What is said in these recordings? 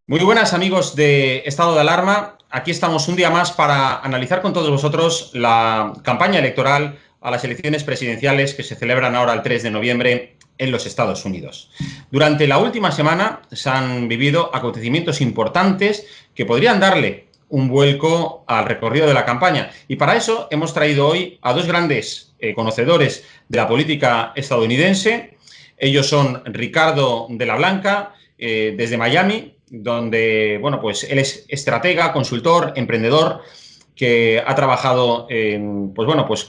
Muy buenas amigos de Estado de Alarma. Aquí estamos un día más para analizar con todos vosotros la campaña electoral a las elecciones presidenciales que se celebran ahora el 3 de noviembre en los Estados Unidos. Durante la última semana se han vivido acontecimientos importantes que podrían darle un vuelco al recorrido de la campaña. Y para eso hemos traído hoy a dos grandes conocedores de la política estadounidense. Ellos son Ricardo de la Blanca, desde Miami, donde, bueno, pues él es estratega, consultor, emprendedor, que ha trabajado pues bueno, pues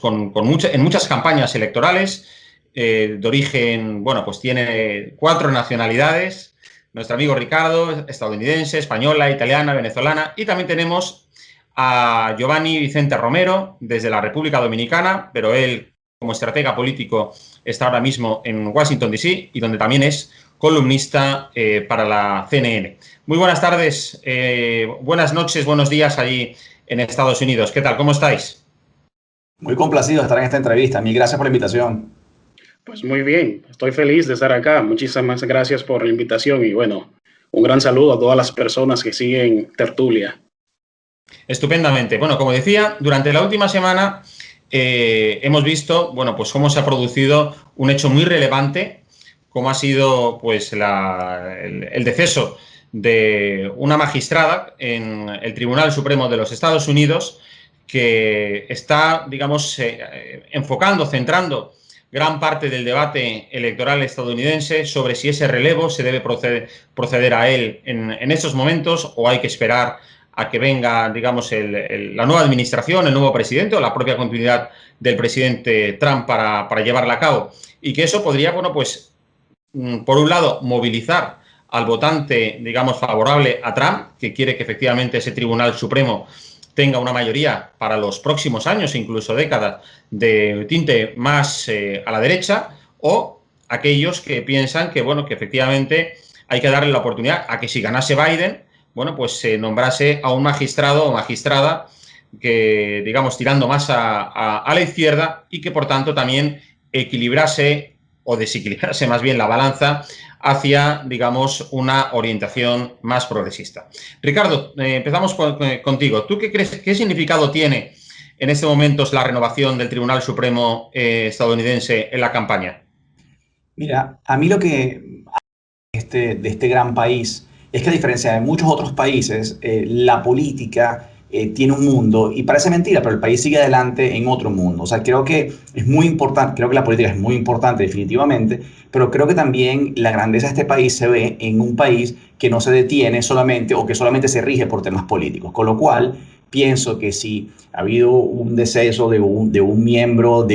en muchas campañas electorales, de origen, bueno, pues tiene 4 nacionalidades. Nuestro amigo Ricardo, estadounidense, española, italiana, venezolana, y también tenemos a Giovanni Vicente Romero, desde la República Dominicana, pero él, como estratega político, está ahora mismo en Washington, D.C., y donde también es columnista para la CNN. Muy buenas tardes, buenas noches, buenos días allí en Estados Unidos. ¿Qué tal? ¿Cómo estáis? Muy complacido de estar en esta entrevista. Mil gracias por la invitación. Pues muy bien, estoy feliz de estar acá. Muchísimas gracias por la invitación y bueno, un gran saludo a todas las personas que siguen Tertulia. Estupendamente. Bueno, como decía, durante la última semana hemos visto, bueno, pues cómo se ha producido un hecho muy relevante, como ha sido pues el deceso de una magistrada en el Tribunal Supremo de los Estados Unidos, que está, digamos, enfocando, centrando gran parte del debate electoral estadounidense sobre si ese relevo se debe proceder a él en estos momentos o hay que esperar a que venga, digamos, la nueva administración, el nuevo presidente o la propia continuidad del presidente Trump para llevarla a cabo. Y que eso podría, bueno, pues, por un lado, movilizar al votante, digamos, favorable a Trump, que quiere que efectivamente ese Tribunal Supremo tenga una mayoría para los próximos años, incluso décadas, de tinte más a la derecha, o aquellos que piensan que, bueno, que efectivamente hay que darle la oportunidad a que si ganase Biden, bueno, pues se nombrase a un magistrado o magistrada que, digamos, tirando más a la izquierda y que, por tanto, también equilibrase o desequilibrarse más bien la balanza hacia, digamos, una orientación más progresista. Ricardo, empezamos contigo. ¿Tú qué crees, qué significado tiene en este momento la renovación del Tribunal Supremo estadounidense en la campaña? Mira, a mí lo que de este gran país es que a diferencia de muchos otros países, la política tiene un mundo y parece mentira, pero el país sigue adelante en otro mundo. O sea, creo que es muy importante, creo que la política es muy importante definitivamente, pero creo que también la grandeza de este país se ve en un país que no se detiene solamente o que solamente se rige por temas políticos. Con lo cual, pienso que si ha habido un deceso de un miembro,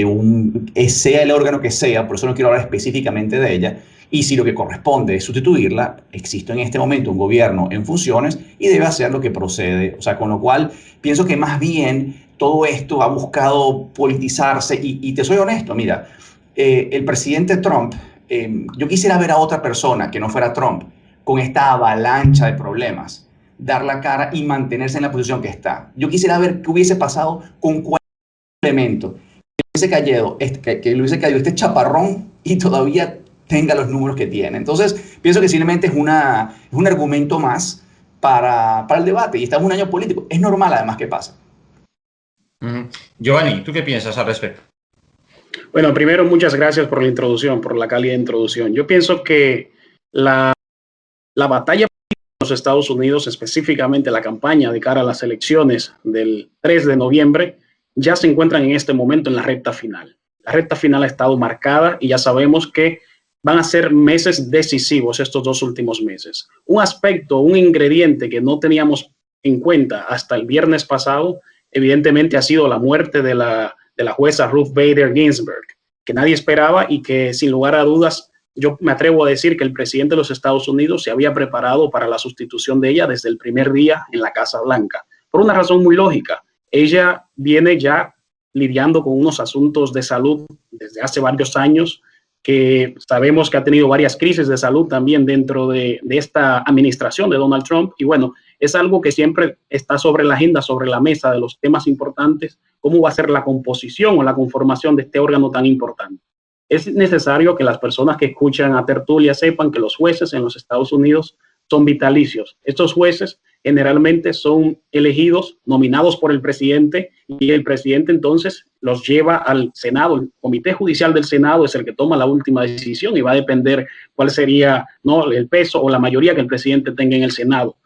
sea el órgano que sea, por eso no quiero hablar específicamente de ella, y si lo que corresponde es sustituirla, existe en este momento un gobierno en funciones y debe hacer lo que procede. O sea, con lo cual pienso que más bien todo esto ha buscado politizarse y te soy honesto, mira, el presidente Trump, yo quisiera ver a otra persona que no fuera Trump con esta avalancha de problemas, dar la cara y mantenerse en la posición que está. Yo quisiera ver qué hubiese pasado con cualquier elemento que le hubiese caído este chaparrón y todavía tenga los números que tiene. Entonces, pienso que simplemente es un argumento más para el debate y estamos en un año político. Es normal, además, que pasa. Giovanni, ¿tú qué piensas al respecto? Bueno, primero, muchas gracias por la introducción, por la cálida introducción. Yo pienso que la batalla de los Estados Unidos, específicamente la campaña de cara a las elecciones del 3 de noviembre, ya se encuentran en este momento en la recta final. La recta final ha estado marcada y ya sabemos que van a ser meses decisivos estos 2 últimos meses. Un aspecto, un ingrediente que no teníamos en cuenta hasta el viernes pasado, evidentemente ha sido la muerte de la jueza Ruth Bader Ginsburg, que nadie esperaba y que sin lugar a dudas yo me atrevo a decir que el presidente de los Estados Unidos se había preparado para la sustitución de ella desde el primer día en la Casa Blanca, por una razón muy lógica. Ella viene ya lidiando con unos asuntos de salud desde hace varios años, que sabemos que ha tenido varias crisis de salud también dentro de esta administración de Donald Trump. Y bueno, es algo que siempre está sobre la agenda, sobre la mesa de los temas importantes, cómo va a ser la composición o la conformación de este órgano tan importante. Es necesario que las personas que escuchan a Tertulia sepan que los jueces en los Estados Unidos son vitalicios. Estos jueces generalmente son elegidos, nominados por el presidente, y el presidente entonces los lleva al Senado. El comité judicial del Senado es el que toma la última decisión y va a depender cuál sería, ¿no?, el peso o la mayoría que el presidente tenga en el Senado.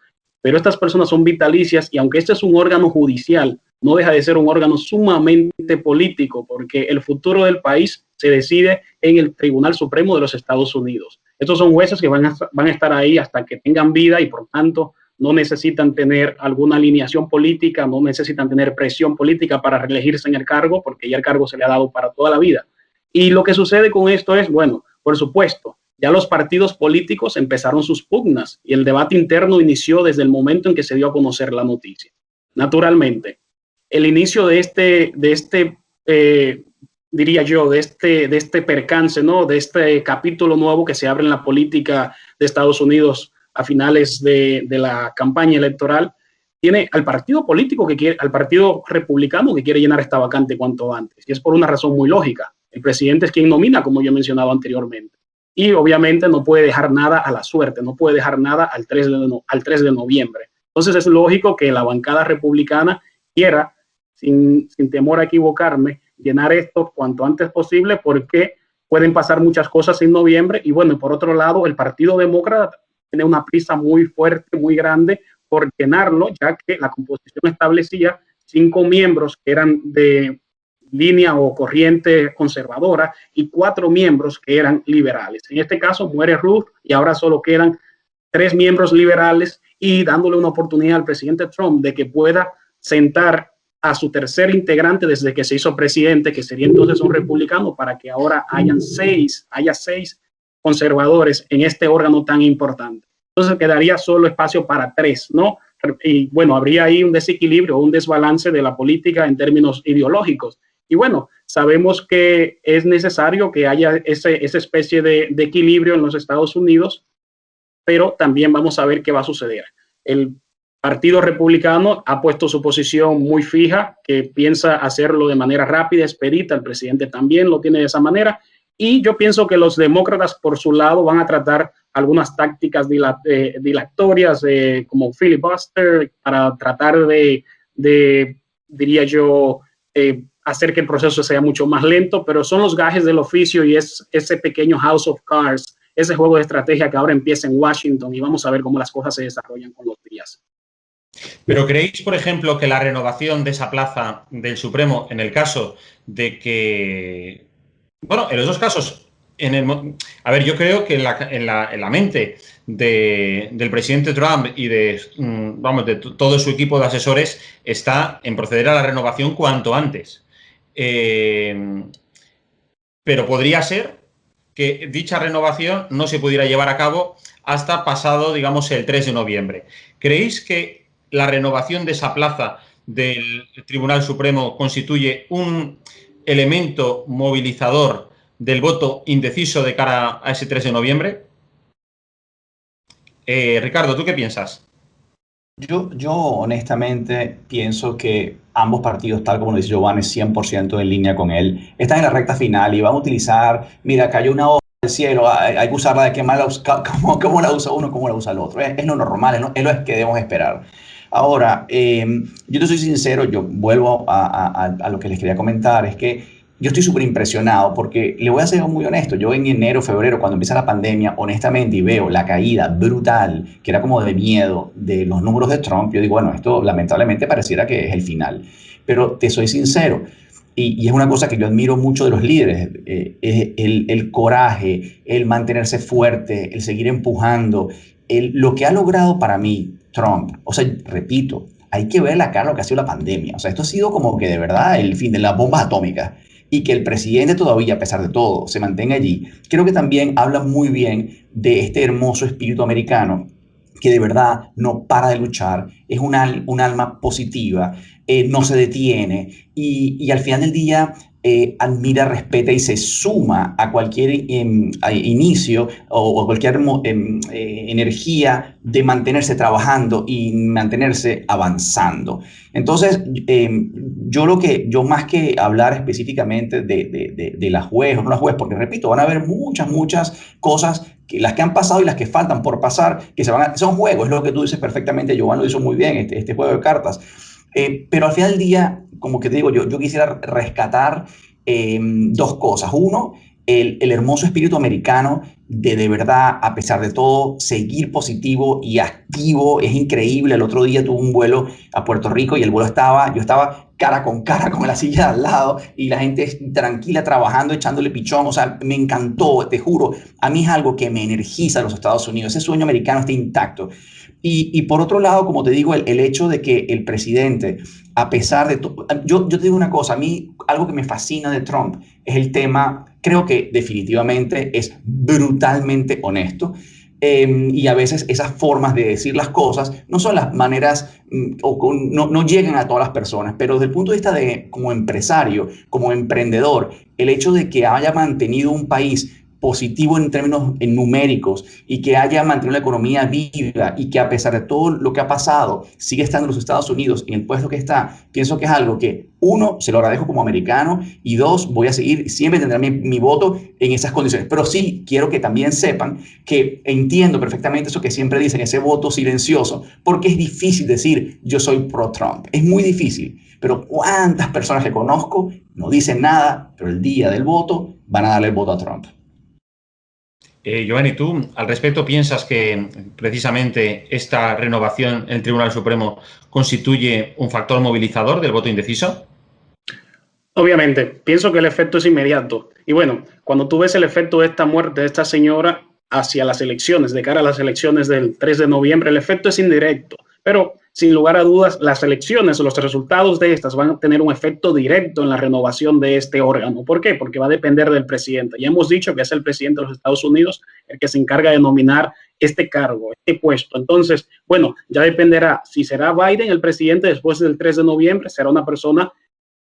Pero estas personas son vitalicias y aunque este es un órgano judicial, no deja de ser un órgano sumamente político porque el futuro del país se decide en el Tribunal Supremo de los Estados Unidos. Estos son jueces que van a estar ahí hasta que tengan vida y por tanto no necesitan tener alguna alineación política, no necesitan tener presión política para reelegirse en el cargo porque ya el cargo se le ha dado para toda la vida. Y lo que sucede con esto es, bueno, por supuesto, ya los partidos políticos empezaron sus pugnas y el debate interno inició desde el momento en que se dio a conocer la noticia. Naturalmente, el inicio de este percance, ¿no?, de este capítulo nuevo que se abre en la política de Estados Unidos a finales de la campaña electoral, tiene al partido político al partido republicano que quiere llenar esta vacante cuanto antes. Y es por una razón muy lógica. El presidente es quien nomina, como yo he mencionado anteriormente. Y obviamente no puede dejar nada a la suerte, no puede dejar nada al 3 de noviembre. Entonces es lógico que la bancada republicana quiera, sin temor a equivocarme, llenar esto cuanto antes posible porque pueden pasar muchas cosas en noviembre. Y bueno, por otro lado, el Partido Demócrata tiene una prisa muy fuerte, muy grande por llenarlo, ya que la composición establecía 5 miembros que eran de línea o corriente conservadora y 4 miembros que eran liberales. En este caso muere Ruth y ahora solo quedan 3 miembros liberales y dándole una oportunidad al presidente Trump de que pueda sentar a su tercer integrante desde que se hizo presidente, que sería entonces un republicano, para que ahora haya 6 conservadores en este órgano tan importante. Entonces quedaría solo espacio para 3, ¿no? Y bueno, habría ahí un desequilibrio, un desbalance de la política en términos ideológicos. Y bueno, sabemos que es necesario que haya esa especie de equilibrio en los Estados Unidos, pero también vamos a ver qué va a suceder. El Partido Republicano ha puesto su posición muy fija, que piensa hacerlo de manera rápida, expedita. El presidente también lo tiene de esa manera. Y yo pienso que los demócratas, por su lado, van a tratar algunas tácticas dilatorias como filibuster para tratar de diría yo, hacer que el proceso sea mucho más lento, pero son los gajes del oficio y es ese pequeño house of cards, ese juego de estrategia que ahora empieza en Washington y vamos a ver cómo las cosas se desarrollan con los días. Pero ¿creéis, por ejemplo, que la renovación de esa plaza del Supremo, en el caso de que, bueno, en los dos casos, a ver, yo creo que en la mente del presidente Trump y de todo su equipo de asesores está en proceder a la renovación cuanto antes. Pero podría ser que dicha renovación no se pudiera llevar a cabo hasta pasado, digamos, el 3 de noviembre. ¿Creéis que la renovación de esa plaza del Tribunal Supremo constituye un elemento movilizador del voto indeciso de cara a ese 3 de noviembre? Ricardo, ¿tú qué piensas? Yo honestamente pienso que ambos partidos, tal como lo dice Giovanni, 100% en línea con él, están en la recta final y van a utilizar, mira, cayó una hoja del cielo, hay que usarla de qué manera, cómo la usa uno, cómo la usa el otro. Es lo normal, es lo que debemos esperar. Ahora, yo te soy sincero, yo vuelvo a lo que les quería comentar, es que yo estoy súper impresionado porque le voy a ser muy honesto. Yo en enero, febrero, cuando empieza la pandemia, honestamente, y veo la caída brutal, que era como de miedo, de los números de Trump, yo digo, bueno, esto lamentablemente pareciera que es el final. Pero te soy sincero, y es una cosa que yo admiro mucho de los líderes, es el coraje, el mantenerse fuerte, el seguir empujando, lo que ha logrado para mí Trump. O sea, repito, hay que ver la cara lo que ha sido la pandemia. O sea, esto ha sido como que de verdad el fin de las bombas atómicas. Y que el presidente todavía, a pesar de todo, se mantenga allí, creo que también habla muy bien de este hermoso espíritu americano que de verdad no para de luchar, es un alma positiva, no se detiene y al final del día admira, respeta y se suma a cualquier inicio o cualquier energía de mantenerse trabajando y mantenerse avanzando. Entonces, yo más que hablar específicamente de la juez o no la juez, porque repito, van a haber muchas cosas, las que han pasado y las que faltan por pasar, que son juegos, es lo que tú dices perfectamente, Giovanni lo hizo muy bien, este juego de cartas. Pero al final del día, como que te digo, yo quisiera rescatar dos cosas. Uno, el hermoso espíritu americano de verdad, a pesar de todo, seguir positivo y activo. Es increíble. El otro día tuve un vuelo a Puerto Rico y yo estaba cara con la silla de al lado y la gente tranquila trabajando, echándole pichón. O sea, me encantó, te juro. A mí es algo que me energiza a los Estados Unidos. Ese sueño americano está intacto. Y por otro lado, como te digo, el hecho de que el presidente, a pesar de todo, yo te digo una cosa, a mí algo que me fascina de Trump es el tema, creo que definitivamente es brutalmente honesto. Y a veces esas formas de decir las cosas no son las maneras no llegan a todas las personas, pero desde el punto de vista de como empresario, como emprendedor, el hecho de que haya mantenido un país positivo en términos numéricos y que haya mantenido la economía viva y que a pesar de todo lo que ha pasado sigue estando en los Estados Unidos en el puesto que está, pienso que es algo que uno, se lo agradezco como americano y dos, voy a seguir, siempre tendré mi voto en esas condiciones, pero sí quiero que también sepan que entiendo perfectamente eso que siempre dicen, ese voto silencioso, porque es difícil decir yo soy pro Trump, es muy difícil, pero cuántas personas que conozco no dicen nada, pero el día del voto van a darle el voto a Trump. Giovanni, ¿tú al respecto piensas que precisamente esta renovación en el Tribunal Supremo constituye un factor movilizador del voto indeciso? Obviamente, pienso que el efecto es inmediato. Y bueno, cuando tú ves el efecto de esta muerte de esta señora hacia las elecciones, de cara a las elecciones del 3 de noviembre, el efecto es indirecto. Pero sin lugar a dudas, las elecciones o los resultados de estas van a tener un efecto directo en la renovación de este órgano. ¿Por qué? Porque va a depender del presidente. Ya hemos dicho que es el presidente de los Estados Unidos el que se encarga de nominar este cargo, este puesto. Entonces, bueno, ya dependerá si será Biden el presidente después del 3 de noviembre, será una persona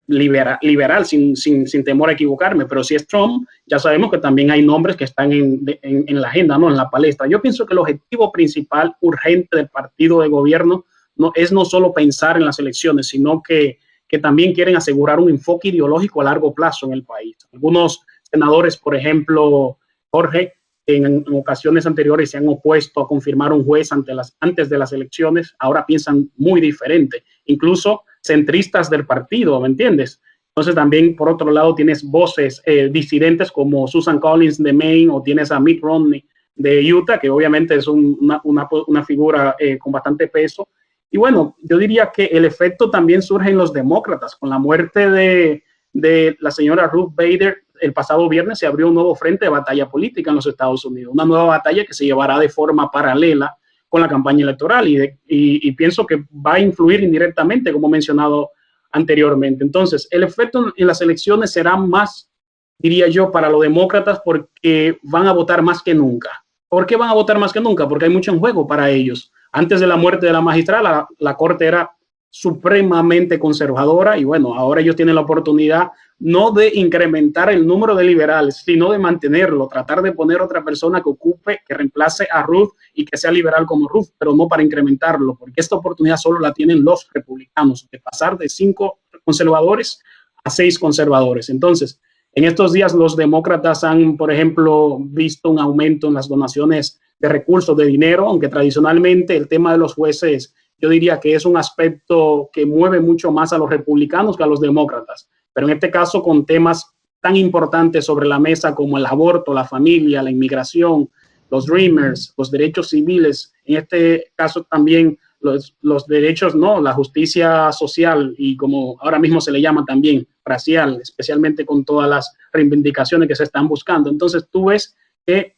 liberal sin temor a equivocarme, pero si es Trump, ya sabemos que también hay nombres que están en la agenda, ¿no? En la palestra. Yo pienso que el objetivo principal urgente del partido de gobierno no solo pensar en las elecciones, sino que también quieren asegurar un enfoque ideológico a largo plazo en el país. Algunos senadores, por ejemplo, Jorge, en ocasiones anteriores se han opuesto a confirmar un juez antes de las elecciones, ahora piensan muy diferente, incluso centristas del partido, ¿me entiendes? Entonces también, por otro lado, tienes voces disidentes como Susan Collins de Maine o tienes a Mitt Romney de Utah, que obviamente es una figura con bastante peso. Y bueno, yo diría que el efecto también surge en los demócratas. Con la muerte de la señora Ruth Bader, el pasado viernes se abrió un nuevo frente de batalla política en los Estados Unidos, una nueva batalla que se llevará de forma paralela con la campaña electoral y pienso que va a influir indirectamente, como he mencionado anteriormente. Entonces, el efecto en las elecciones será más, diría yo, para los demócratas porque van a votar más que nunca. ¿Por qué van a votar más que nunca? Porque hay mucho en juego para ellos. Antes de la muerte de la magistrada, la corte era supremamente conservadora y bueno, ahora ellos tienen la oportunidad no de incrementar el número de liberales, sino de mantenerlo, tratar de poner otra persona que ocupe, que reemplace a Ruth y que sea liberal como Ruth, pero no para incrementarlo, porque esta oportunidad solo la tienen los republicanos, de pasar de 5 conservadores a 6 conservadores. Entonces, en estos días los demócratas han, por ejemplo, visto un aumento en las donaciones de recursos, de dinero, aunque tradicionalmente el tema de los jueces, yo diría que es un aspecto que mueve mucho más a los republicanos que a los demócratas. Pero en este caso, con temas tan importantes sobre la mesa como el aborto, la familia, la inmigración, los Dreamers, los derechos civiles, en este caso también los derechos, no, la justicia social y como ahora mismo se le llama también racial, especialmente con todas las reivindicaciones que se están buscando. Entonces tú ves que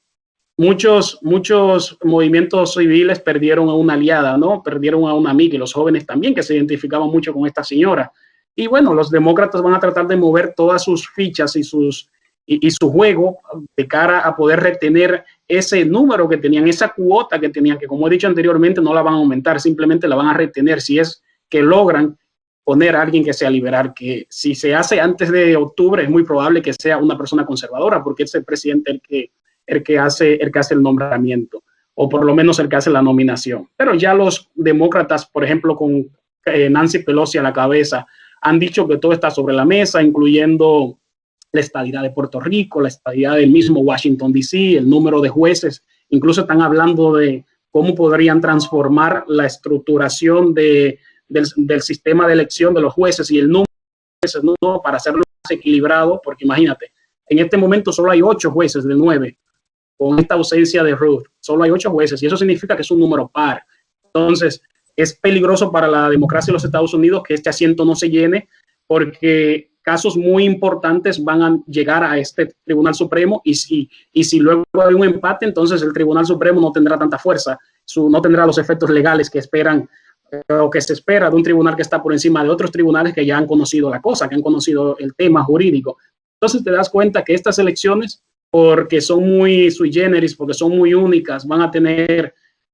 muchos movimientos civiles perdieron a una aliada, ¿no? Perdieron a una amiga y los jóvenes también que se identificaban mucho con esta señora. Y bueno, los demócratas van a tratar de mover todas sus fichas y su juego de cara a poder retener ese número que tenían, esa cuota que tenían, que como he dicho anteriormente, no la van a aumentar, simplemente la van a retener si es que logran poner a alguien que sea liberal, que si se hace antes de octubre es muy probable que sea una persona conservadora, porque es el presidente el que hace el nombramiento, o por lo menos el que hace la nominación. Pero ya los demócratas, por ejemplo, con Nancy Pelosi a la cabeza, han dicho que todo está sobre la mesa, incluyendo la estadidad de Puerto Rico, la estadidad del mismo Washington, D.C., el número de jueces. Incluso están hablando de cómo podrían transformar la estructuración del sistema de elección de los jueces y el número de jueces, ¿no? Para hacerlo más equilibrado, porque imagínate, en este momento solo hay 8 jueces de 9, con esta ausencia de Ruth, solo hay 8 jueces, y eso significa que es un número par. Entonces, es peligroso para la democracia de los Estados Unidos que este asiento no se llene, porque casos muy importantes van a llegar a este Tribunal Supremo y si luego hay un empate, entonces el Tribunal Supremo no tendrá tanta fuerza, no tendrá los efectos legales que esperan o que se espera de un tribunal que está por encima de otros tribunales que ya han conocido la cosa, que han conocido el tema jurídico. Entonces te das cuenta que estas elecciones, porque son muy sui generis, porque son muy únicas, van a tener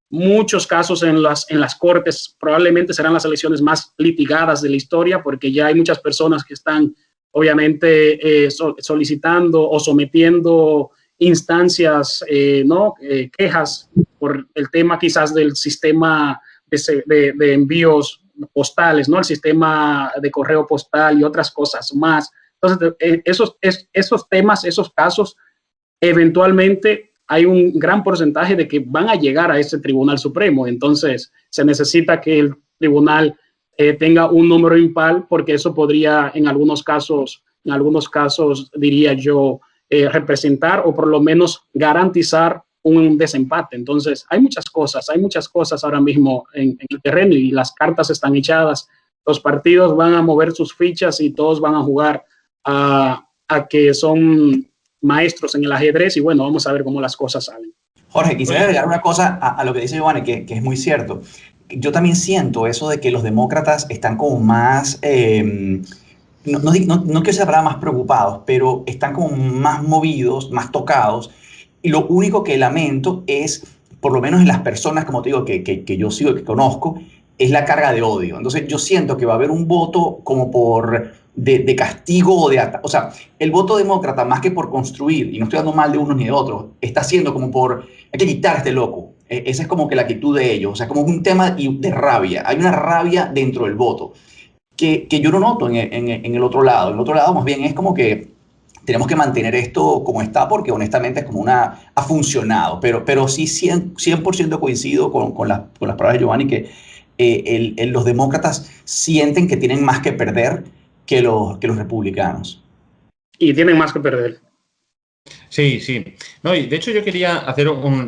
muchos casos en las cortes, probablemente serán las elecciones más litigadas de la historia, porque ya hay muchas personas que están obviamente solicitando o sometiendo instancias, quejas por el tema quizás del sistema de envíos postales, ¿no? El sistema de correo postal y otras cosas más. Entonces, esos temas, esos casos, eventualmente hay un gran porcentaje de que van a llegar a ese Tribunal Supremo. Entonces, se necesita que el tribunal tenga un número impar, porque eso podría en algunos casos, diría yo, representar o por lo menos garantizar un desempate. Entonces, hay muchas cosas ahora mismo en el terreno y las cartas están echadas. Los partidos van a mover sus fichas y todos van a jugar a que son maestros en el ajedrez y bueno, vamos a ver cómo las cosas salen. Jorge, quisiera agregar una cosa a lo que dice Giovanni, que es muy cierto. Yo también siento eso de que los demócratas están como más, no quiero ser más preocupados, pero están como más movidos, más tocados. Y lo único que lamento es, por lo menos en las personas, como te digo, que yo sigo, que conozco, es la carga de odio. Entonces yo siento que va a haber un voto como de castigo o sea, el voto demócrata, más que por construir, y no estoy dando mal de unos ni de otros, está siendo como hay que quitar a este loco. Esa es como que la actitud de ellos, o sea, como un tema de rabia. Hay una rabia dentro del voto que yo no noto en el otro lado. En el otro lado más bien es como que tenemos que mantener esto como está, porque honestamente es como ha funcionado, pero sí 100% coincido con las palabras de Giovanni, que los demócratas sienten que tienen más que perder que los republicanos. Y tienen más que perder. Sí, sí. No, y de hecho yo quería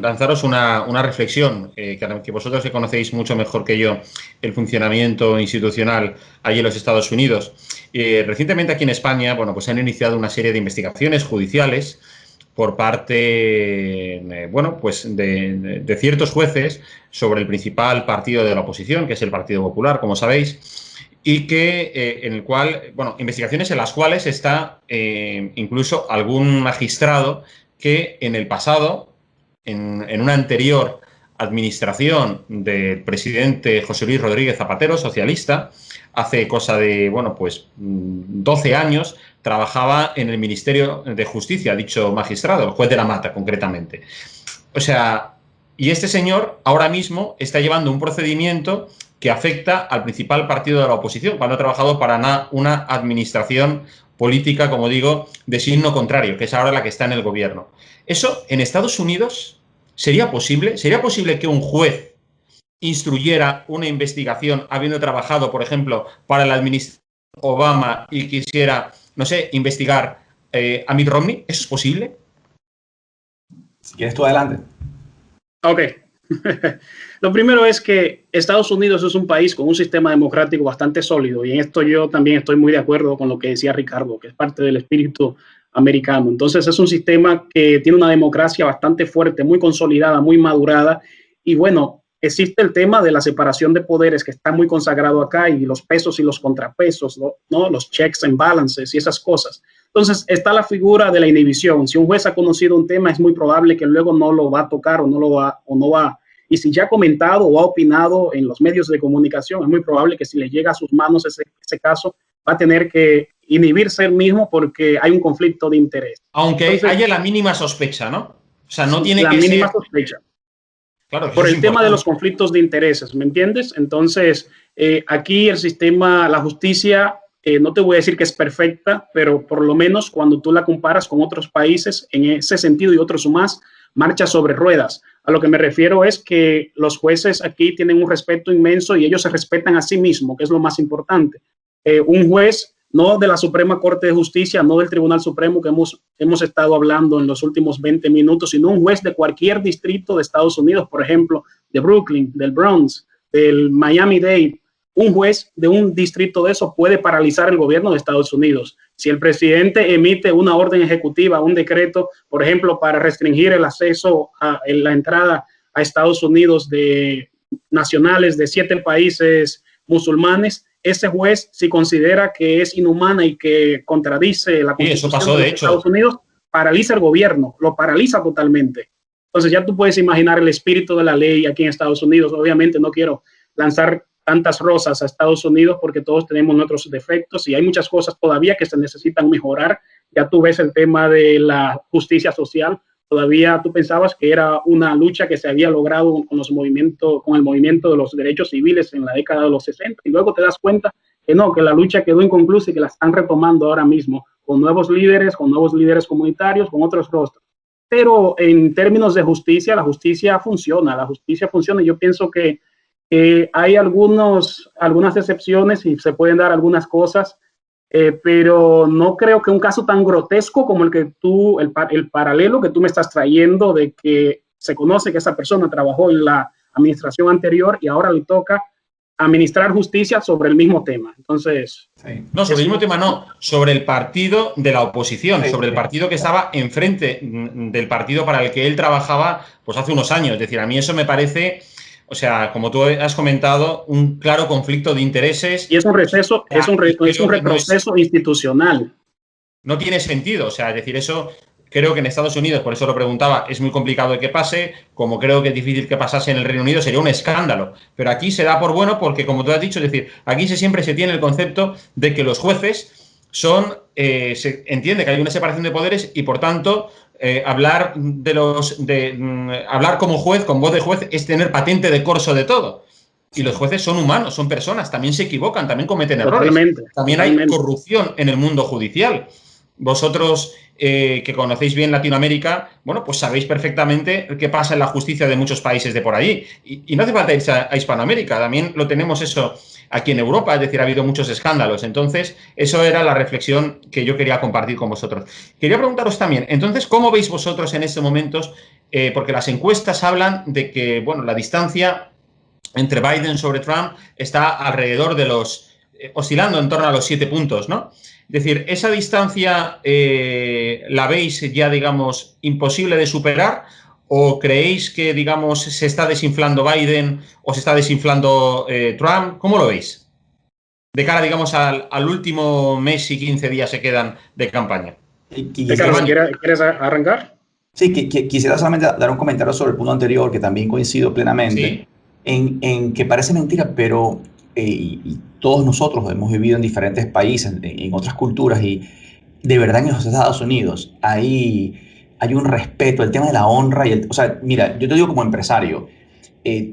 lanzaros una reflexión, que vosotros que conocéis mucho mejor que yo el funcionamiento institucional allí en los Estados Unidos. Recientemente aquí en España, bueno, pues han iniciado una serie de investigaciones judiciales por parte, pues de ciertos jueces sobre el principal partido de la oposición, que es el Partido Popular, como sabéis, y en el cual, investigaciones en las cuales está incluso algún magistrado que en el pasado, en una anterior administración del presidente José Luis Rodríguez Zapatero, socialista, hace cosa de, 12 años, trabajaba en el Ministerio de Justicia, dicho magistrado, el juez de la Mata, concretamente. O sea, y este señor ahora mismo está llevando un procedimiento que afecta al principal partido de la oposición, cuando ha trabajado para una administración política, como digo, de signo contrario, que es ahora la que está en el gobierno. ¿Eso en Estados Unidos sería posible? ¿Sería posible que un juez instruyera una investigación habiendo trabajado, por ejemplo, para la administración Obama y quisiera, no sé, investigar a Mitt Romney? ¿Eso es posible? Si quieres tú, adelante. Ok. Lo primero es que Estados Unidos es un país con un sistema democrático bastante sólido, y en esto yo también estoy muy de acuerdo con lo que decía Ricardo, que es parte del espíritu americano. Entonces es un sistema que tiene una democracia bastante fuerte, muy consolidada, muy madurada, y bueno, existe el tema de la separación de poderes que está muy consagrado acá, y los pesos y los contrapesos, ¿no? Los checks and balances y esas cosas. Entonces está la figura de la inhibición. Si un juez ha conocido un tema, es muy probable que luego no lo va a tocar o no va. Y si ya ha comentado o ha opinado en los medios de comunicación, es muy probable que si le llega a sus manos ese caso, va a tener que inhibirse él mismo porque hay un conflicto de interés. Aunque entonces, haya la mínima sospecha, ¿no? O sea, no tiene la que mínima ser... sospecha. Claro, por el tema de los conflictos de intereses, ¿me entiendes? Entonces, aquí el sistema, la justicia, no te voy a decir que es perfecta, pero por lo menos cuando tú la comparas con otros países, en ese sentido y otros más, marcha sobre ruedas. A lo que me refiero es que los jueces aquí tienen un respeto inmenso y ellos se respetan a sí mismos, que es lo más importante. Un juez, no de la Suprema Corte de Justicia, no del Tribunal Supremo que hemos estado hablando en los últimos 20 minutos, sino un juez de cualquier distrito de Estados Unidos, por ejemplo, de Brooklyn, del Bronx, del Miami-Dade. Un juez de un distrito de eso puede paralizar el gobierno de Estados Unidos. Si el presidente emite una orden ejecutiva, un decreto, por ejemplo, para restringir el acceso a la entrada a Estados Unidos de nacionales de 7 países musulmanes, ese juez, si considera que es inhumana y que contradice la Constitución de Estados Unidos, paraliza el gobierno, lo paraliza totalmente. Entonces ya tú puedes imaginar el espíritu de la ley aquí en Estados Unidos. Obviamente no quiero lanzar tantas rosas a Estados Unidos porque todos tenemos nuestros defectos y hay muchas cosas todavía que se necesitan mejorar. Ya tú ves el tema de la justicia social. Todavía tú pensabas que era una lucha que se había logrado con el movimiento de los derechos civiles en la década de los 60 y luego te das cuenta que no, que la lucha quedó inconclusa y que la están retomando ahora mismo con nuevos líderes comunitarios, con otros rostros. Pero en términos de justicia, la justicia funciona y yo pienso que hay algunas excepciones y se pueden dar algunas cosas, pero no creo que un caso tan grotesco como el paralelo que tú me estás trayendo de que se conoce que esa persona trabajó en la administración anterior y ahora le toca administrar justicia sobre el mismo tema. Entonces... Sí. No, sobre el mismo tema no, sobre el partido de la oposición, sobre el partido que estaba enfrente del partido para el que él trabajaba pues hace unos años. Es decir, a mí eso me parece... O sea, como tú has comentado, un claro conflicto de intereses. Y es un receso, es un retroceso institucional. No tiene sentido. O sea, es decir, eso creo que en Estados Unidos, por eso lo preguntaba, es muy complicado de que pase. Como creo que es difícil que pasase en el Reino Unido, sería un escándalo. Pero aquí se da por bueno porque, como tú has dicho, es decir, aquí siempre se tiene el concepto de que los jueces son, se entiende que hay una separación de poderes y, por tanto, hablar como juez, con voz de juez, es tener patente de corso de todo. Y los jueces son humanos, son personas, también se equivocan, también cometen errores. También hay corrupción en el mundo judicial. Vosotros, que conocéis bien Latinoamérica, bueno, pues sabéis perfectamente qué pasa en la justicia de muchos países de por allí. Y no hace falta irse a Hispanoamérica, también lo tenemos eso aquí en Europa, es decir, ha habido muchos escándalos. Entonces, eso era la reflexión que yo quería compartir con vosotros. Quería preguntaros también, entonces, ¿cómo veis vosotros en estos momentos? Porque las encuestas hablan de que, bueno, la distancia entre Biden sobre Trump está alrededor de oscilando en torno a los 7 puntos, ¿no? Es decir, ¿esa distancia la veis ya, digamos, imposible de superar? ¿O creéis que, digamos, se está desinflando Biden o se está desinflando Trump? ¿Cómo lo veis? De cara, digamos, al último mes y 15 días que quedan de campaña. ¿Quieres arrancar? Sí, quisiera solamente dar un comentario sobre el punto anterior, que también coincido plenamente, sí. en que parece mentira, pero y todos nosotros hemos vivido en diferentes países, en otras culturas, y de verdad en los Estados Unidos hay un respeto, el tema de la honra, o sea, mira, yo te digo como empresario,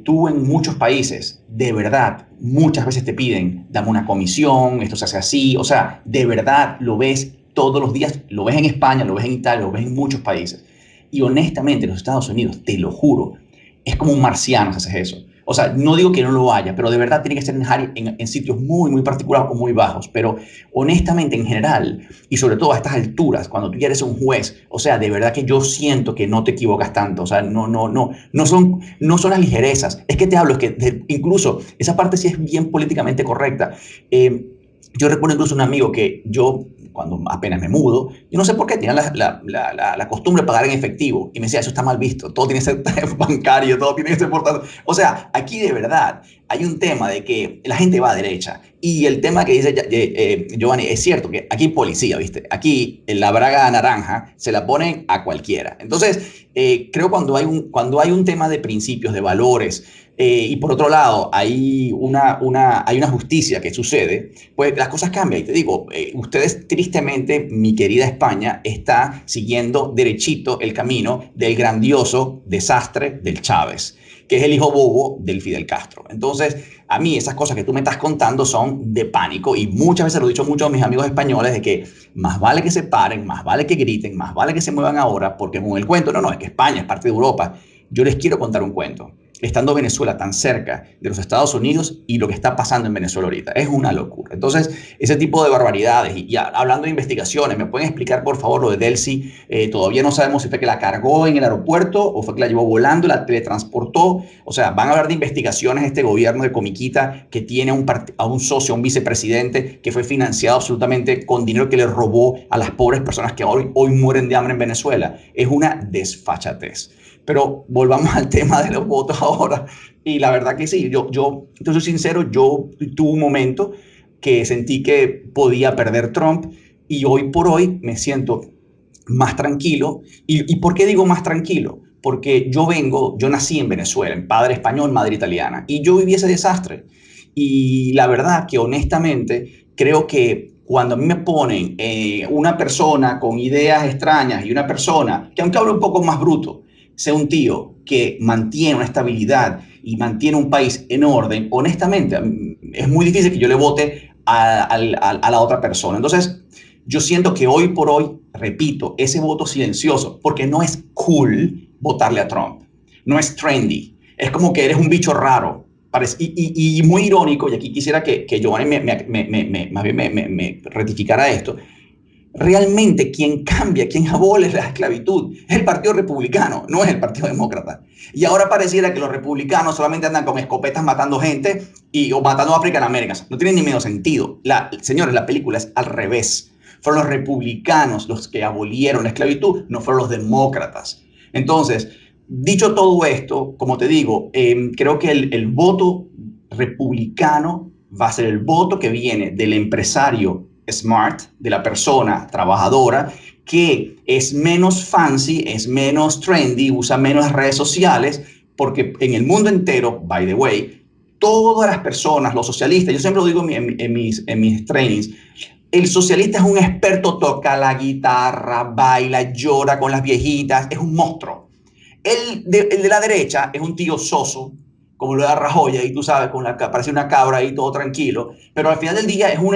tú en muchos países, de verdad, muchas veces te piden, dame una comisión, esto se hace así, o sea, de verdad lo ves todos los días, lo ves en España, lo ves en Italia, lo ves en muchos países. Y honestamente, en los Estados Unidos, te lo juro, es como un marciano si haces eso. O sea, no digo que no lo haya, pero de verdad tiene que ser en sitios muy, muy particulares o muy bajos. Pero honestamente, en general, y sobre todo a estas alturas, cuando tú ya eres un juez, o sea, de verdad que yo siento que no te equivocas tanto. O sea, no son las ligerezas. Es que te hablo, es que incluso esa parte sí es bien políticamente correcta. Yo recuerdo incluso un amigo que yo, cuando apenas me mudo, yo no sé por qué, tenía la costumbre de pagar en efectivo. Y me decía, eso está mal visto, todo tiene que ser bancario, todo tiene que ser portado. O sea, aquí de verdad hay un tema de que la gente va a derecha. Y el tema que dice Giovanni, es cierto que aquí hay policía, ¿viste? Aquí en la braga naranja se la ponen a cualquiera. Entonces, creo cuando hay un tema de principios, de valores, y por otro lado, hay una justicia que sucede, pues las cosas cambian. Y te digo, ustedes tristemente, mi querida España, está siguiendo derechito el camino del grandioso desastre del Chávez, que es el hijo bobo del Fidel Castro. Entonces, a mí esas cosas que tú me estás contando son de pánico y muchas veces lo he dicho mucho a mis amigos españoles de que más vale que se paren, más vale que griten, más vale que se muevan ahora, porque con el cuento, no, es que España es parte de Europa. Yo les quiero contar un cuento. Estando Venezuela tan cerca de los Estados Unidos y lo que está pasando en Venezuela ahorita. Es una locura. Entonces, ese tipo de barbaridades, y ya hablando de investigaciones, ¿me pueden explicar por favor lo de Delcy? Todavía no sabemos si fue que la cargó en el aeropuerto o fue que la llevó volando, la teletransportó. O sea, van a hablar de investigaciones este gobierno de Comiquita que tiene a un socio, a un vicepresidente que fue financiado absolutamente con dinero que le robó a las pobres personas que hoy mueren de hambre en Venezuela. Es una desfachatez. Pero volvamos al tema de los votos ahora. Y la verdad que sí, yo soy sincero, yo tuve un momento que sentí que podía perder Trump y hoy por hoy me siento más tranquilo. ¿Y por qué digo más tranquilo? Porque yo nací en Venezuela, en padre español, madre italiana, y yo viví ese desastre. Y la verdad que honestamente creo que cuando a mí me ponen una persona con ideas extrañas y una persona que aunque hable un poco más bruto, sea un tío que mantiene una estabilidad y mantiene un país en orden, honestamente, es muy difícil que yo le vote a la otra persona. Entonces, yo siento que hoy por hoy, repito, ese voto silencioso, porque no es cool votarle a Trump, no es trendy, es como que eres un bicho raro. Y muy irónico, y aquí quisiera que Giovanni me rectificara esto, realmente quien cambia, quien abole la esclavitud es el Partido Republicano, no es el Partido Demócrata. Y ahora pareciera que los republicanos solamente andan con escopetas matando gente o matando African Americans. No tiene ni medio sentido. Señores, la película es al revés. Fueron los republicanos los que abolieron la esclavitud, no fueron los demócratas. Entonces, dicho todo esto, como te digo, creo que el voto republicano va a ser el voto que viene del empresario smart, de la persona trabajadora, que es menos fancy, es menos trendy, usa menos redes sociales, porque en el mundo entero, by the way, todas las personas, los socialistas, yo siempre lo digo en mis trainings, el socialista es un experto, toca la guitarra, baila, llora con las viejitas, es un monstruo. El de la derecha es un tío soso, como lo de Rajoy, y tú sabes, parece una cabra ahí todo tranquilo, pero al final del día es un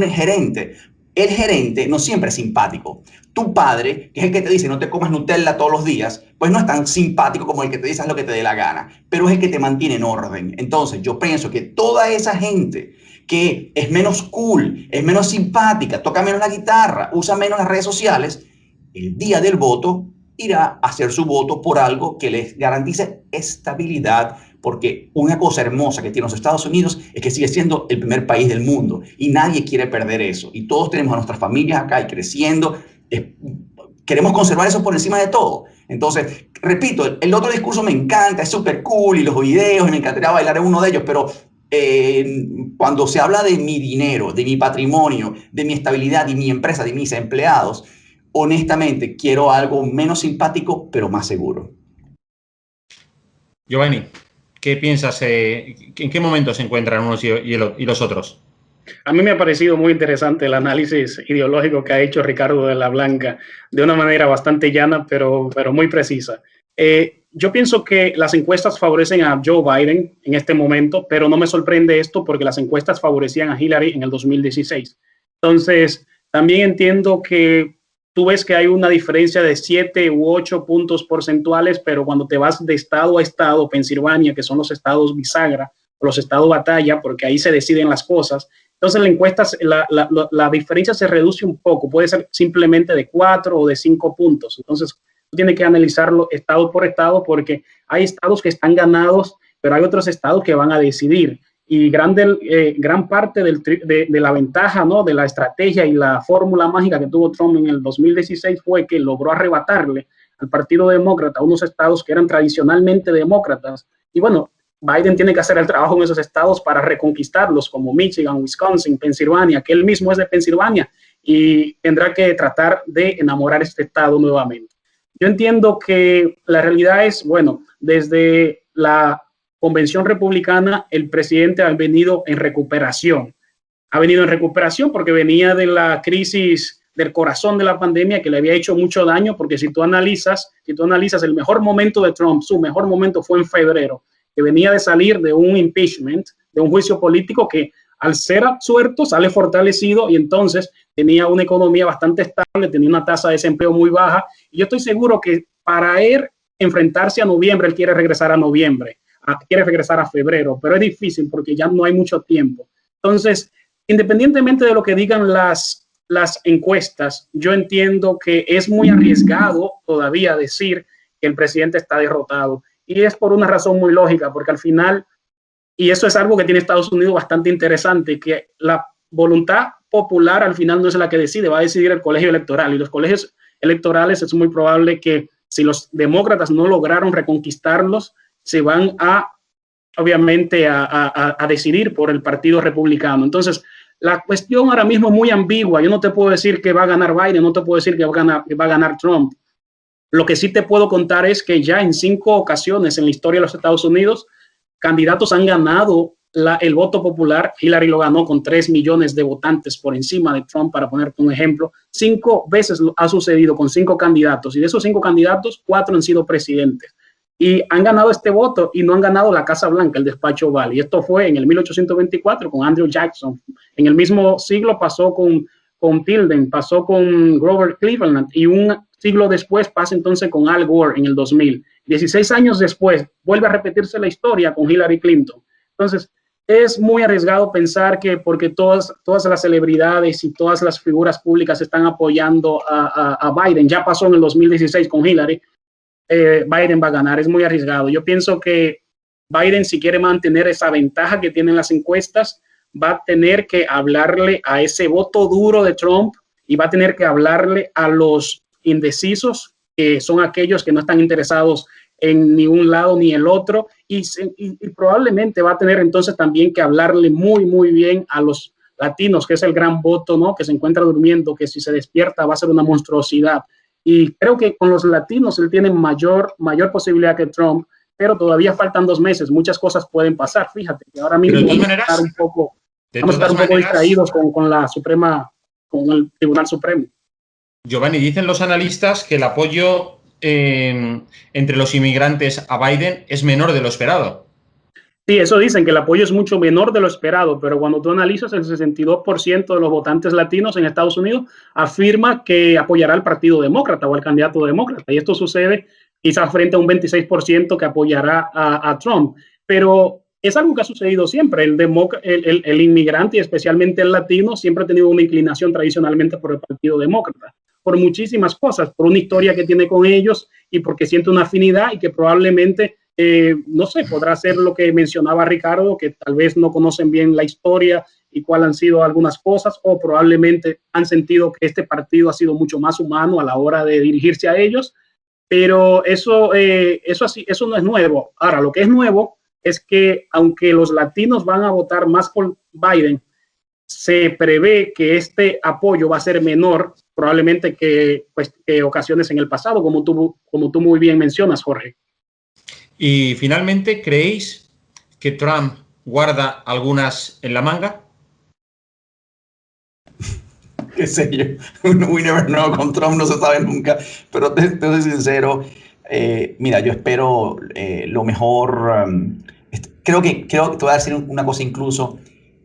gerente. El gerente no siempre es simpático. Tu padre, que es el que te dice no te comas Nutella todos los días, pues no es tan simpático como el que te dice haz lo que te dé la gana, pero es el que te mantiene en orden. Entonces yo pienso que toda esa gente que es menos cool, es menos simpática, toca menos la guitarra, usa menos las redes sociales, el día del voto irá a hacer su voto por algo que les garantice estabilidad, porque una cosa hermosa que tienen los Estados Unidos es que sigue siendo el primer país del mundo y nadie quiere perder eso. Y todos tenemos a nuestras familias acá y creciendo. Queremos conservar eso por encima de todo. Entonces, repito, el otro discurso me encanta, es súper cool y los videos, y me encantaría bailar en uno de ellos, pero cuando se habla de mi dinero, de mi patrimonio, de mi estabilidad, de mi empresa, de mis empleados, honestamente quiero algo menos simpático, pero más seguro. Giovanni, ¿qué piensas? ¿En qué momento se encuentran unos y los otros? A mí me ha parecido muy interesante el análisis ideológico que ha hecho Ricardo de la Blanca de una manera bastante llana, pero muy precisa. Yo pienso que las encuestas favorecen a Joe Biden en este momento, pero no me sorprende esto porque las encuestas favorecían a Hillary en el 2016. Entonces, también entiendo que tú ves que hay una diferencia de 7 u 8 puntos porcentuales, pero cuando te vas de estado a estado, Pensilvania, que son los estados bisagra, o los estados batalla, porque ahí se deciden las cosas, entonces la encuesta, la diferencia se reduce un poco, puede ser simplemente de 4 o de 5 puntos. Entonces, tú tienes que analizarlo estado por estado, porque hay estados que están ganados, pero hay otros estados que van a decidir. y gran parte de la ventaja, ¿no?, de la estrategia y la fórmula mágica que tuvo Trump en el 2016 fue que logró arrebatarle al Partido Demócrata unos estados que eran tradicionalmente demócratas. Y bueno, Biden tiene que hacer el trabajo en esos estados para reconquistarlos, como Michigan, Wisconsin, Pensilvania, que él mismo es de Pensilvania, y tendrá que tratar de enamorar este estado nuevamente. Yo entiendo que la realidad es, bueno, desde la convención republicana, el presidente ha venido en recuperación. Ha venido en recuperación porque venía de la crisis del corazón de la pandemia que le había hecho mucho daño, porque si tú analizas el mejor momento de Trump, su mejor momento fue en febrero, que venía de salir de un impeachment, de un juicio político que al ser absuelto sale fortalecido y entonces tenía una economía bastante estable, tenía una tasa de desempleo muy baja. Y yo estoy seguro que para él enfrentarse a noviembre, él quiere regresar a noviembre, quiere regresar a febrero, pero es difícil porque ya no hay mucho tiempo. Entonces, independientemente de lo que digan las encuestas, yo entiendo que es muy arriesgado todavía decir que el presidente está derrotado. Y es por una razón muy lógica, porque al final, y eso es algo que tiene Estados Unidos bastante interesante, que la voluntad popular al final no es la que decide, va a decidir el colegio electoral. Y los colegios electorales es muy probable que si los demócratas no lograron reconquistarlos, se van obviamente a decidir por el Partido Republicano. Entonces, la cuestión ahora mismo es muy ambigua. Yo no te puedo decir que va a ganar Biden, no te puedo decir que va a ganar Trump. Lo que sí te puedo contar es que ya en 5 ocasiones en la historia de los Estados Unidos, candidatos han ganado el voto popular. Hillary lo ganó con 3 millones de votantes por encima de Trump, para ponerte un ejemplo. 5 veces ha sucedido con 5 candidatos, y de esos 5 candidatos, 4 han sido presidentes. Y han ganado este voto y no han ganado la Casa Blanca, el despacho Oval. Y esto fue en el 1824 con Andrew Jackson. En el mismo siglo pasó con Tilden, pasó con Grover Cleveland, y un siglo después pasa entonces con Al Gore en el 2000. 16 años después vuelve a repetirse la historia con Hillary Clinton. Entonces, es muy arriesgado pensar que porque todas las celebridades y todas las figuras públicas están apoyando a Biden, ya pasó en el 2016 con Hillary, Biden va a ganar. Es muy arriesgado. Yo pienso que Biden, si quiere mantener esa ventaja que tienen las encuestas, va a tener que hablarle a ese voto duro de Trump y va a tener que hablarle a los indecisos, que son aquellos que no están interesados en ni un lado ni el otro, y probablemente va a tener entonces también que hablarle muy, muy bien a los latinos, que es el gran voto, ¿no?, que se encuentra durmiendo, que si se despierta va a ser una monstruosidad. Y creo que con los latinos él tiene mayor posibilidad que Trump, pero todavía faltan 2 meses, muchas cosas pueden pasar. Fíjate que ahora mismo vamos a estar un poco distraídos con la Suprema, con el Tribunal Supremo. Giovanni, dicen los analistas que el apoyo entre los inmigrantes a Biden es menor de lo esperado. Sí, eso dicen, que el apoyo es mucho menor de lo esperado, pero cuando tú analizas, el 62% de los votantes latinos en Estados Unidos afirma que apoyará al Partido Demócrata o al candidato demócrata, y esto sucede quizás frente a un 26% que apoyará a Trump, pero es algo que ha sucedido siempre. El inmigrante, y especialmente el latino, siempre ha tenido una inclinación tradicionalmente por el Partido Demócrata, por muchísimas cosas, por una historia que tiene con ellos y porque siente una afinidad, y que probablemente, no sé, podrá ser lo que mencionaba Ricardo, que tal vez no conocen bien la historia y cuáles han sido algunas cosas, o probablemente han sentido que este partido ha sido mucho más humano a la hora de dirigirse a ellos, pero eso no es nuevo. Ahora, lo que es nuevo es que aunque los latinos van a votar más por Biden, se prevé que este apoyo va a ser menor probablemente que ocasiones en el pasado, como tú muy bien mencionas, Jorge. Y finalmente, ¿creéis que Trump guarda algunas en la manga? Qué sé yo, we never know, con Trump no se sabe nunca, pero te soy sincero, mira, yo espero lo mejor. Creo que te voy a decir una cosa, incluso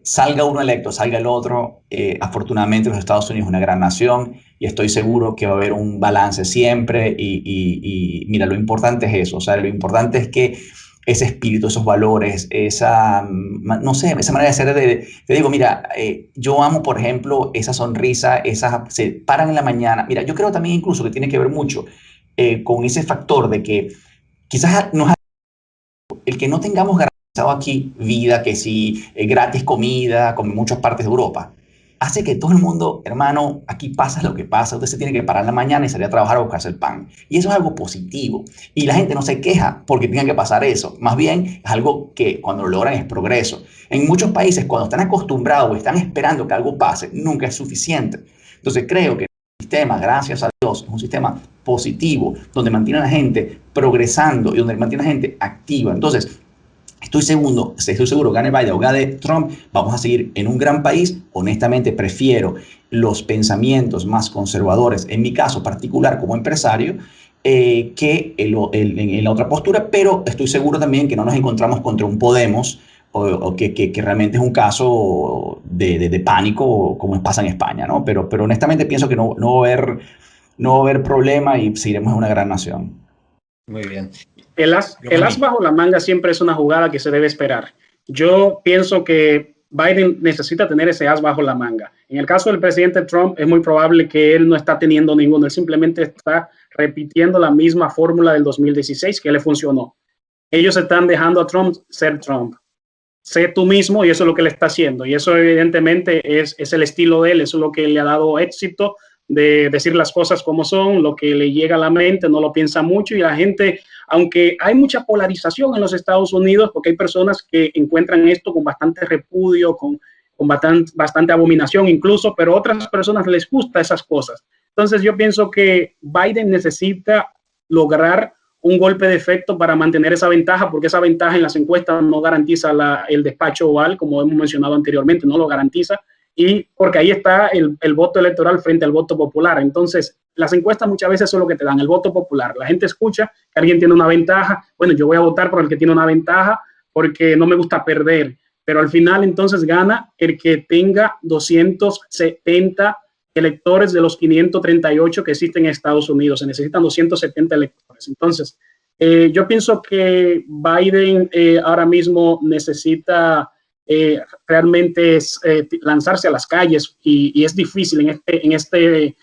salga uno electo, salga el otro, afortunadamente los Estados Unidos es una gran nación y estoy seguro que va a haber un balance siempre, y mira, lo importante es eso, o sea, lo importante es que ese espíritu, esos valores, no sé, esa manera de ser, te digo, mira, yo amo, por ejemplo, esa sonrisa, se paran en la mañana. Mira, yo creo también incluso que tiene que ver mucho con ese factor de que quizás el que no tengamos aquí vida, que si gratis comida, como en muchas partes de Europa, hace que todo el mundo, hermano, aquí pasa lo que pasa, usted se tiene que parar en la mañana y salir a trabajar a buscarse el pan. Y eso es algo positivo. Y la gente no se queja porque tenga que pasar eso. Más bien es algo que cuando lo logran es progreso. En muchos países, cuando están acostumbrados o están esperando que algo pase, nunca es suficiente. Entonces creo que el sistema, gracias a Dios, es un sistema positivo, donde mantiene a la gente progresando y donde mantiene a la gente activa. Entonces, estoy seguro, gane Biden o gane Trump, vamos a seguir en un gran país. Honestamente, prefiero los pensamientos más conservadores, en mi caso particular como empresario, que en la otra postura, pero estoy seguro también que no nos encontramos contra un Podemos o que realmente es un caso de pánico como pasa en España, ¿no? Pero honestamente pienso que no va a haber problema y seguiremos en una gran nación. Muy bien. El as bajo la manga siempre es una jugada que se debe esperar. Yo pienso que Biden necesita tener ese as bajo la manga. En el caso del presidente Trump, es muy probable que él no está teniendo ninguno. Él simplemente está repitiendo la misma fórmula del 2016 que le funcionó. Ellos están dejando a Trump ser Trump. Sé tú mismo, y eso es lo que le está haciendo. Y eso evidentemente es el estilo de él. Eso es lo que le ha dado éxito, de decir las cosas como son, lo que le llega a la mente, no lo piensa mucho. Y la gente, aunque hay mucha polarización en los Estados Unidos, porque hay personas que encuentran esto con bastante repudio, con bastante abominación incluso, pero a otras personas les gusta esas cosas. Entonces yo pienso que Biden necesita lograr un golpe de efecto para mantener esa ventaja, porque esa ventaja en las encuestas no garantiza el despacho oval, como hemos mencionado anteriormente, no lo garantiza, y porque ahí está el voto electoral frente al voto popular. Entonces, las encuestas muchas veces son lo que te dan, el voto popular. La gente escucha que alguien tiene una ventaja, bueno, yo voy a votar por el que tiene una ventaja porque no me gusta perder, pero al final entonces gana el que tenga 270 electores de los 538 que existen en Estados Unidos. Se necesitan 270 electores. Entonces, yo pienso que Biden ahora mismo necesita realmente lanzarse a las calles y es difícil en este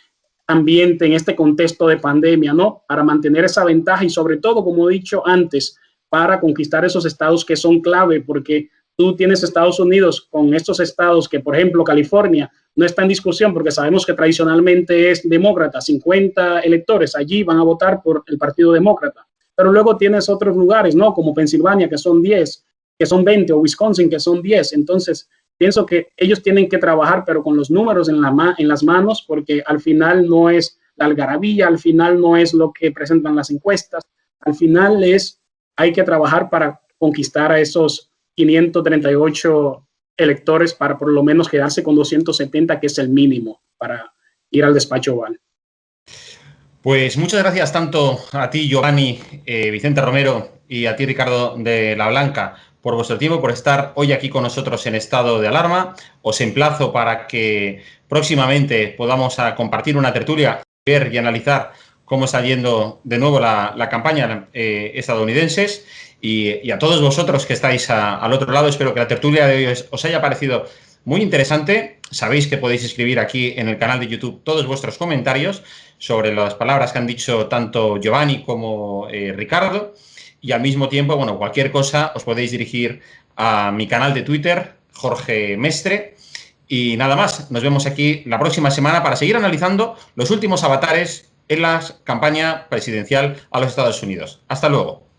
ambiente, en este contexto de pandemia, ¿no? Para mantener esa ventaja y sobre todo, como he dicho antes, para conquistar esos estados que son clave, porque tú tienes Estados Unidos con estos estados que, por ejemplo, California no está en discusión porque sabemos que tradicionalmente es demócrata, 50 electores allí van a votar por el Partido Demócrata, pero luego tienes otros lugares, ¿no? Como Pensilvania, que son 10, que son 20, o Wisconsin, que son 10. Entonces, pienso que ellos tienen que trabajar, pero con los números en las manos, porque al final no es la algarabía, al final no es lo que presentan las encuestas, al final hay que trabajar para conquistar a esos 538 electores para por lo menos quedarse con 270, que es el mínimo para ir al despacho oval. Pues muchas gracias tanto a ti, Giovanni, Vicente Romero, y a ti, Ricardo de la Blanca, por vuestro tiempo, por estar hoy aquí con nosotros en estado de alarma. Os emplazo para que próximamente podamos compartir una tertulia, ver y analizar cómo está yendo de nuevo la campaña estadounidense. Y a todos vosotros que estáis al otro lado, espero que la tertulia de hoy os haya parecido muy interesante. Sabéis que podéis escribir aquí en el canal de YouTube todos vuestros comentarios sobre las palabras que han dicho tanto Giovanni como Ricardo. Y al mismo tiempo, bueno, cualquier cosa os podéis dirigir a mi canal de Twitter, Jorge Mestre. Y nada más, nos vemos aquí la próxima semana para seguir analizando los últimos avatares en la campaña presidencial a los Estados Unidos. Hasta luego.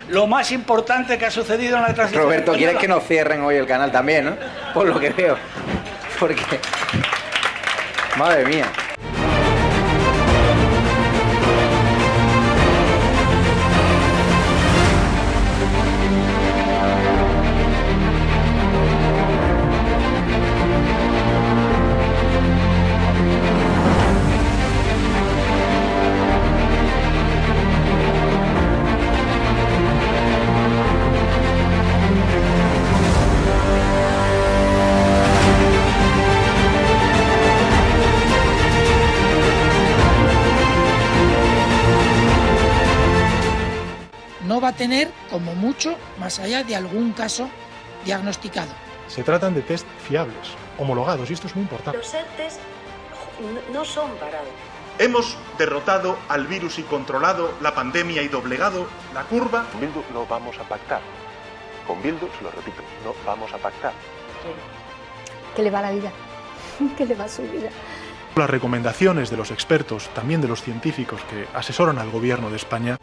Lo más importante que ha sucedido en la transición. Roberto, ¿quieres que nos cierren hoy el canal también, no? Por lo que veo. Porque Madre mía. No va a tener, como mucho, más allá de algún caso diagnosticado. Se tratan de test fiables, homologados, y esto es muy importante. Los ERTEs no son parados. Hemos derrotado al virus y controlado la pandemia y doblegado la curva. Con Bildu no vamos a pactar. Con Bildu, se lo repito, no vamos a pactar. ¿Qué le va la vida? ¿Qué le va su vida? Las recomendaciones de los expertos, también de los científicos que asesoran al gobierno de España,